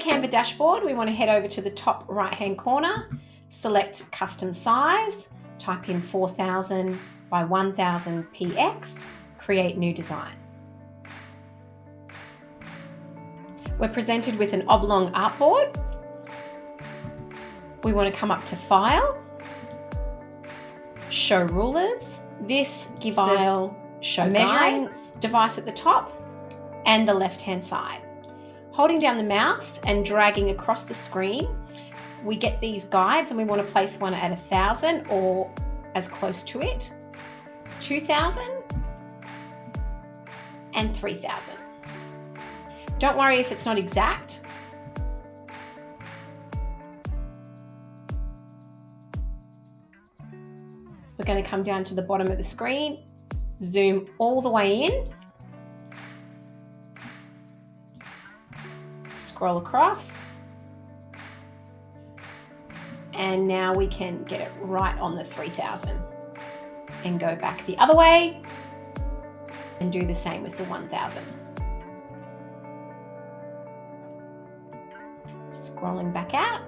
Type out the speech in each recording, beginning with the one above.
Canva dashboard, we want to head over to the top right-hand corner, select custom size, type in 4000 by 1000 px, create new design. We're presented with an oblong artboard. We want to come up to File, Show Rulers. This gives us Show Measuring device at the top and the left-hand side. Holding down the mouse and dragging across the screen, we get these guides, and we want to place one at 1000 or as close to it, 2000 and 3000. Don't worry if it's not exact. We're going to come down to the bottom of the screen, zoom all the way in, scroll across, and now we can get it right on the 3000 and go back the other way and do the same with the 1000. Scrolling back out.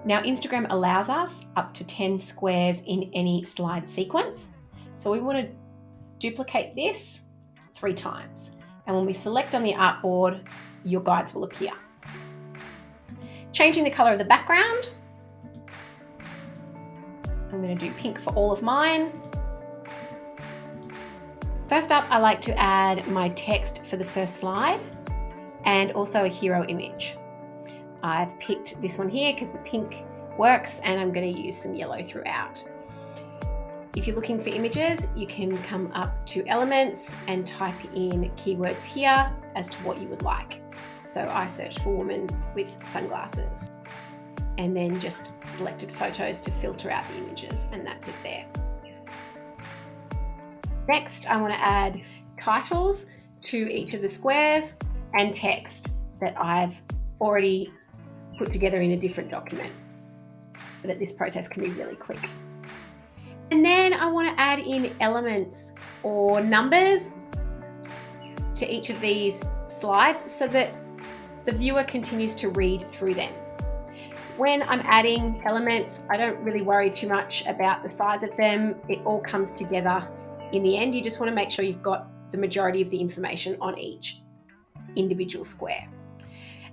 Now Instagram allows us up to 10 squares in any slide sequence. So we want to duplicate this 3 times. And when we select on the artboard, your guides will appear. Changing the color of the background. I'm going to do pink for all of mine. First up, I like to add my text for the first slide and also a hero image. I've picked this one here because the pink works, and I'm going to use some yellow throughout. If you're looking for images, you can come up to Elements and type in keywords here as to what you would like. So I searched for woman with sunglasses and then just selected photos to filter out the images, and that's it there. Next, I want to add titles to each of the squares and text that I've already put together in a different document so that this process can be really quick. And then I want to add in elements or numbers to each of these slides so that the viewer continues to read through them. When I'm adding elements, I don't really worry too much about the size of them. It all comes together in the end. You just want to make sure you've got the majority of the information on each individual square.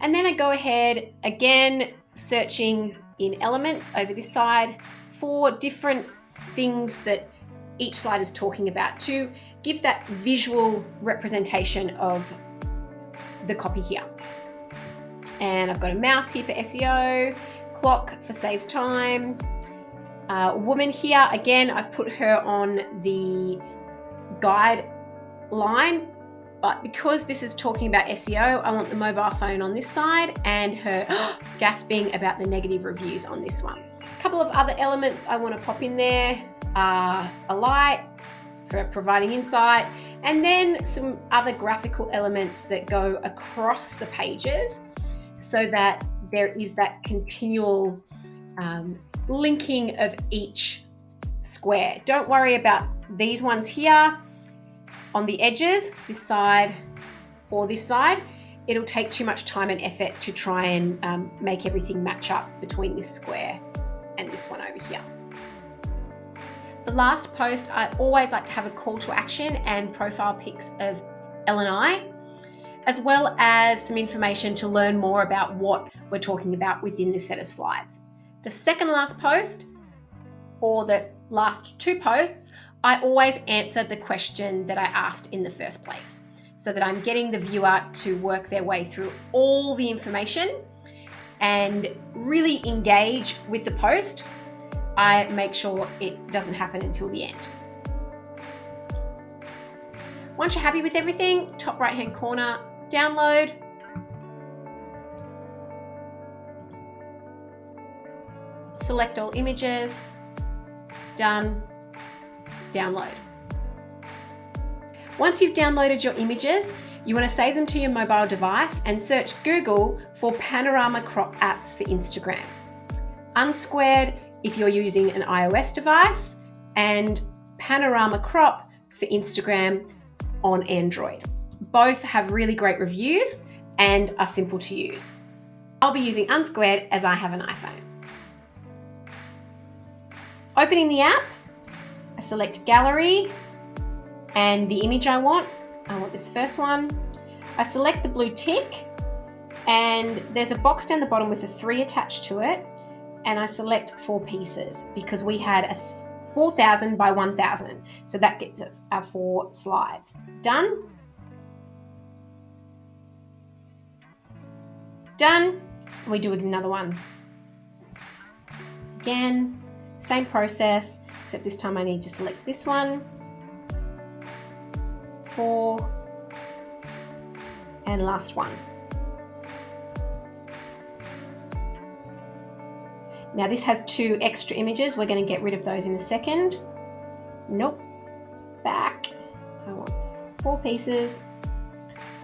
And then I go ahead again, searching in elements over this side for different things that each slide is talking about to give that visual representation of the copy here. And I've got a mouse here for SEO, clock for saves time, woman here, again, I've put her on the guide line, but because this is talking about SEO, I want the mobile phone on this side and her gasping about the negative reviews on this one. A couple of other elements I want to pop in there are a light for providing insight, and then some other graphical elements that go across the pages so that there is that continual linking of each square. Don't worry about these ones here on the edges, this side or this side. It'll take too much time and effort to try and make everything match up between this square and this one over here. The last post, I always like to have a call to action and profile pics of Elle and I, as well as some information to learn more about what we're talking about within this set of slides. The second last post, or the last 2 posts, I always answer the question that I asked in the first place, so that I'm getting the viewer to work their way through all the information and really engage with the post. I make sure it doesn't happen until the end. Once you're happy with everything, top right hand corner, download. Select all images, done, download. Once you've downloaded your images, you want to save them to your mobile device and search Google for panorama crop apps for Instagram. Unsquared if you're using an iOS device, and panorama crop for Instagram on Android. Both have really great reviews and are simple to use. I'll be using Unsquared as I have an iPhone. Opening the app, I select gallery and the image I want this first one. I select the blue tick and there's a box down the bottom with a 3 attached to it, and I select 4 pieces because we had a 4,000 by 1,000. So that gets us our 4 slides. Done. Done. And we do another one. Again, same process, except this time I need to select this one. 4. And last one. Now this has 2 extra images. We're going to get rid of those in a second. Nope. Back. I want 4 pieces.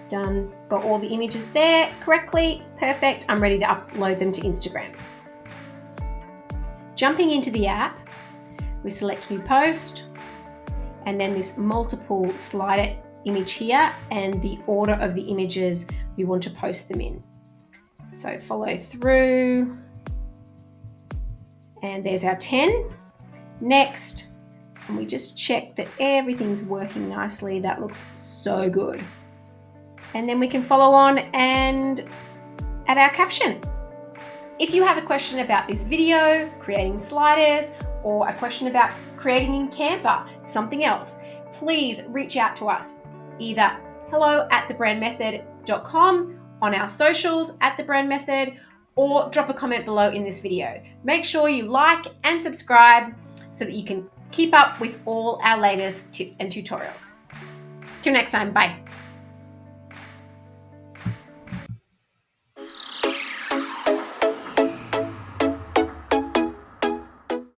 Done. Got all the images there correctly. Perfect. I'm ready to upload them to Instagram. Jumping into the app, we select new post, and then this multiple slider image here and the order of the images we want to post them in. So follow through. And there's our 10. Next, and we just check that everything's working nicely. That looks so good. And then we can follow on and add our caption. If you have a question about this video, creating sliders, or a question about creating in Canva, something else, please reach out to us. Either hello@thebrandmethod.com, on our socials @thebrandmethod, or drop a comment below in this video. Make sure you like and subscribe so that you can keep up with all our latest tips and tutorials. Till next time, bye.